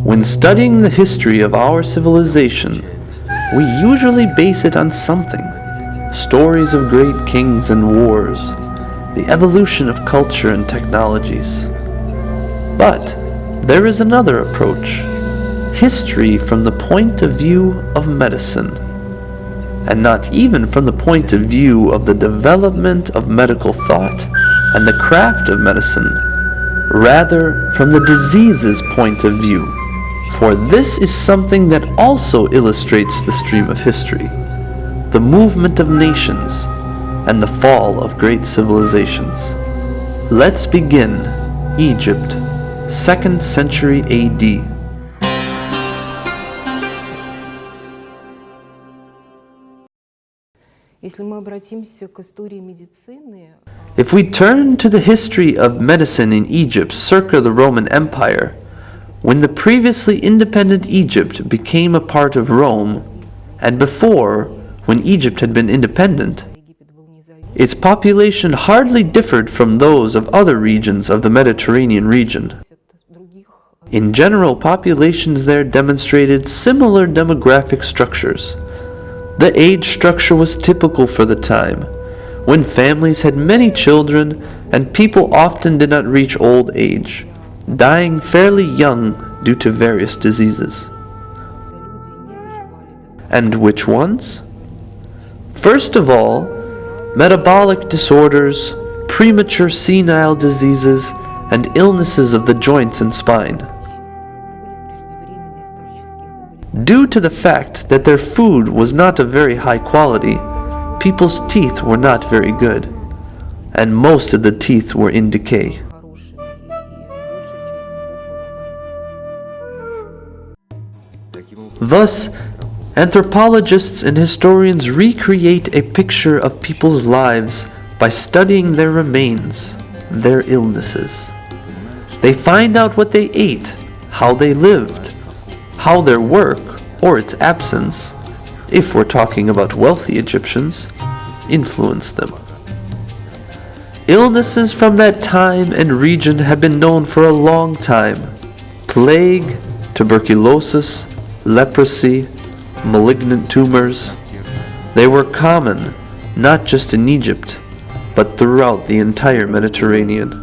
When studying the history of our civilization, we usually base it on something. Stories of great kings and wars, the evolution of culture and technologies. But there is another approach, history from the point of view of medicine, and not even from the point of view of the development of medical thought and the craft of medicine, rather from the disease's point of view, for this is something that also illustrates the stream of history, the movement of nations, and the fall of great civilizations. Let's begin. Egypt, 2nd century AD. If we turn to the history of medicine in Egypt circa the Roman Empire, when the previously independent Egypt became a part of Rome, and before, when Egypt had been independent, its population hardly differed from those of other regions of the Mediterranean region. In general, populations there demonstrated similar demographic structures. The age structure was typical for the time, when families had many children and people often did not reach old age, dying fairly young due to various diseases. And which ones? First of all, metabolic disorders, premature senile diseases, and illnesses of the joints and spine. Due to the fact that their food was not of very high quality, people's teeth were not very good, and most of the teeth were in decay. Thus, anthropologists and historians recreate a picture of people's lives by studying their remains, their illnesses. They find out what they ate, how they lived, how their work, or its absence, if we're talking about wealthy Egyptians, influenced them. Illnesses from that time and region have been known for a long time. Plague, tuberculosis, leprosy, malignant tumors. They were common, not just in Egypt, but throughout the entire Mediterranean.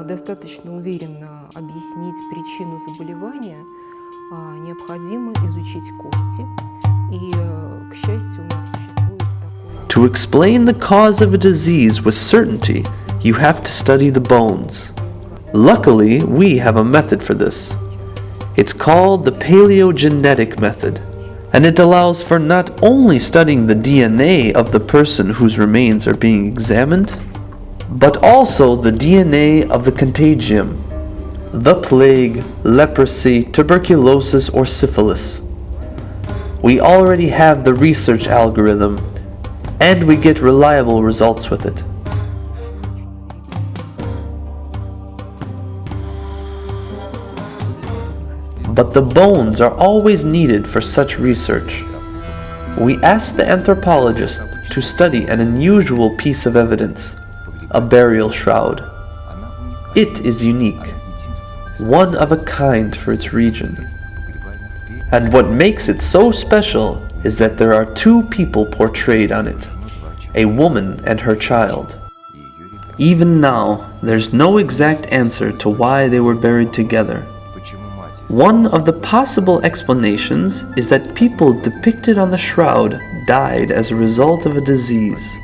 Достаточно уверенно объяснить причину заболевания, необходимо изучить кости, и, к счастью, у нас существует такое... To explain the cause of a disease with certainty, you have to study the bones. Luckily, we have a method for this. It's called the paleogenetic method, and it allows for not only studying the DNA of the person whose remains are being examined, but also the DNA of the contagium, the plague, leprosy, tuberculosis, or syphilis. We already have the research algorithm, and we get reliable results with it. But the bones are always needed for such research. We asked the anthropologist to study an unusual piece of evidence, a burial shroud. It is unique, one of a kind for its region. And what makes it so special is that there are two people portrayed on it, a woman and her child. Even now, there's no exact answer to why they were buried together. One of the possible explanations is that people depicted on the shroud died as a result of a disease.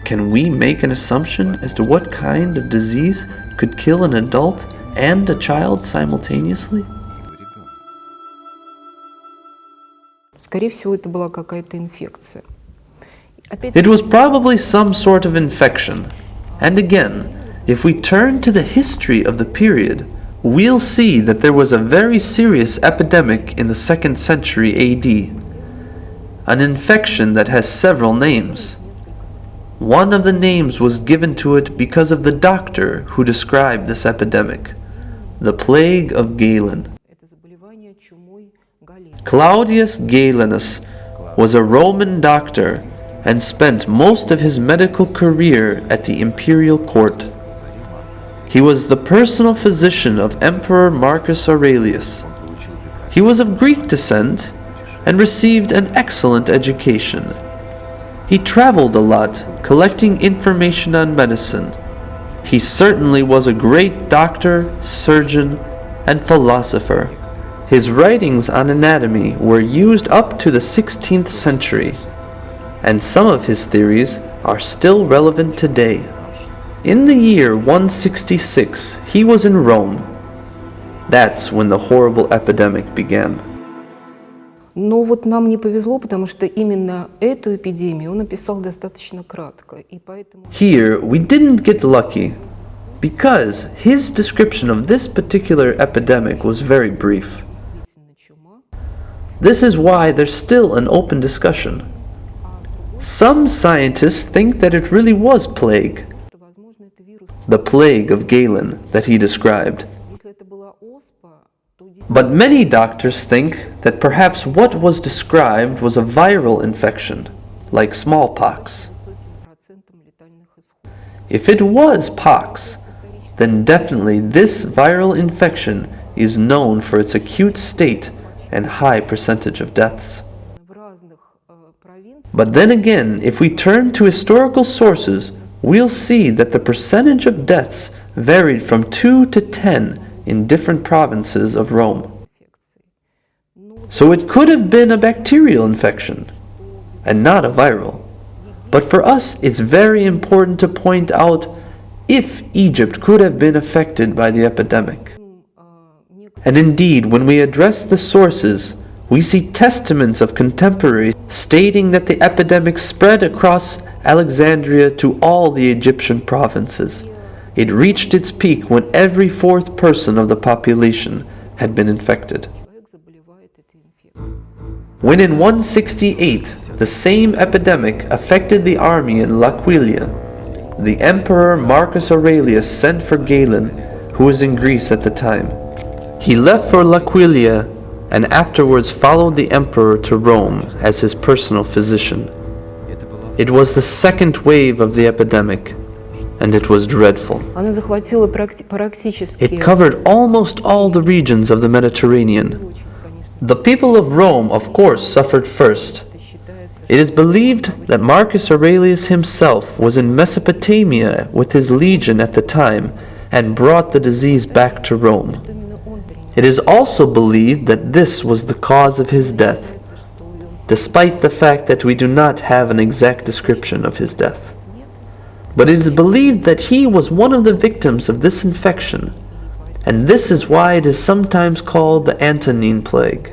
Can we make an assumption as to what kind of disease could kill an adult and a child simultaneously? Скорее всего, это была какая-то инфекция. It was probably some sort of infection. And again, if we turn to the history of the period, we'll see that there was a very serious epidemic in the 2nd century AD. An infection that has several names. One of the names was given to it because of the doctor who described this epidemic, the plague of Galen. Claudius Galenus was a Roman doctor and spent most of his medical career at the imperial court. He was the personal physician of Emperor Marcus Aurelius. He was of Greek descent and received an excellent education. He traveled a lot, collecting information on medicine. He certainly was a great doctor, surgeon, and philosopher. His writings on anatomy were used up to the 16th century, and some of his theories are still relevant today. In the year 166, he was in Rome. That's when the horrible epidemic began. Но вот нам не повезло, потому что именно эту эпидемию он описал достаточно кратко, и поэтому... Here, we didn't get lucky, because his description of this particular epidemic was very brief. This is why there's still an open discussion. Some scientists think that it really was plague, the plague of Galen that he described. But many doctors think that perhaps what was described was a viral infection, like smallpox. If it was pox, then definitely this viral infection is known for its acute state and high percentage of deaths. But then again, if we turn to historical sources, we'll see that the percentage of deaths varied from 2 to 10 in different provinces of Rome. So it could have been a bacterial infection, and not a viral. But for us, it's very important to point out if Egypt could have been affected by the epidemic. And indeed, when we address the sources, we see testaments of contemporaries stating that the epidemic spread across Alexandria to all the Egyptian provinces. It reached its peak when every fourth person of the population had been infected. When in 168 the same epidemic affected the army in L'Aquilia, the Emperor Marcus Aurelius sent for Galen, who was in Greece at the time. He left for L'Aquilia and afterwards followed the emperor to Rome as his personal physician. It was the second wave of the epidemic, and it was dreadful. Она захватила практически... It covered almost all the regions of the Mediterranean. The people of Rome, of course, suffered first. It is believed that Marcus Aurelius himself was in Mesopotamia with his legion at the time and brought the disease back to Rome. It is also believed that this was the cause of his death, despite the fact that we do not have an exact description of his death. But it is believed that he was one of the victims of this infection, and this is why it is sometimes called the Antonine Plague,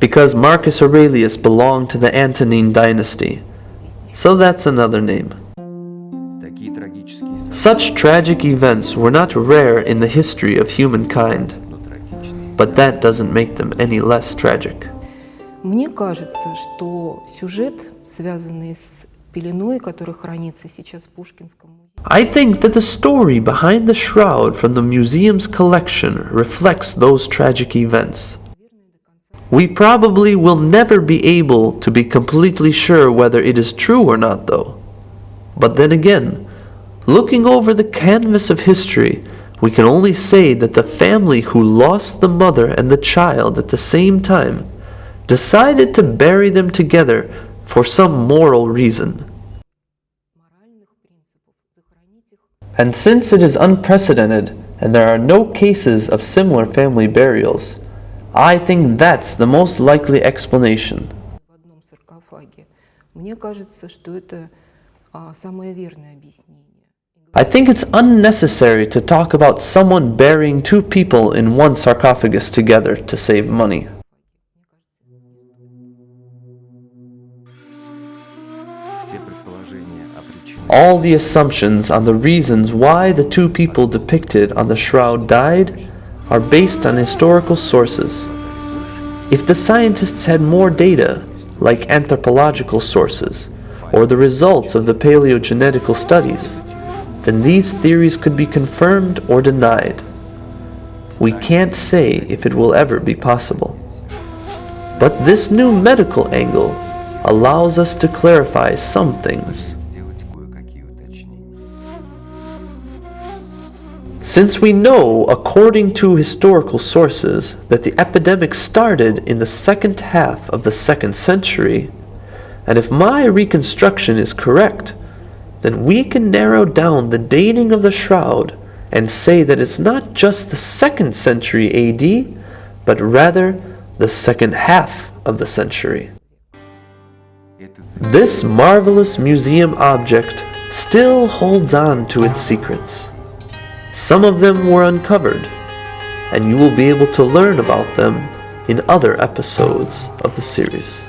because Marcus Aurelius belonged to the Antonine dynasty. So that's another name. Such tragic events were not rare in the history of humankind, but that doesn't make them any less tragic. Мне кажется, что сюжет, связанный с пеленой, который хранится сейчас в Пушкинском музее. I think that the story behind the shroud from the museum's collection reflects those tragic events. We probably will never be able to be completely sure whether it is true or not, though. But then again, looking over the canvas of history, we can only say that the family who lost the mother and the child at the same time decided to bury them together for some moral reason. And since it is unprecedented and there are no cases of similar family burials, I think that's the most likely explanation. В одном саркофаге. Мне кажется, что это самое верное объяснение. I think it's unnecessary to talk about someone burying two people in one sarcophagus together to save money. All the assumptions on the reasons why the two people depicted on the shroud died are based on historical sources. If the scientists had more data, like anthropological sources, or the results of the paleogenetical studies, then these theories could be confirmed or denied. We can't say if it will ever be possible. But this new medical angle allows us to clarify some things. Since we know, according to historical sources, that the epidemic started in the second half of the 2nd century, and if my reconstruction is correct, then we can narrow down the dating of the Shroud and say that it's not just the 2nd century AD, but rather the second half of the century. This marvelous museum object still holds on to its secrets. Some of them were uncovered, and you will be able to learn about them in other episodes of the series.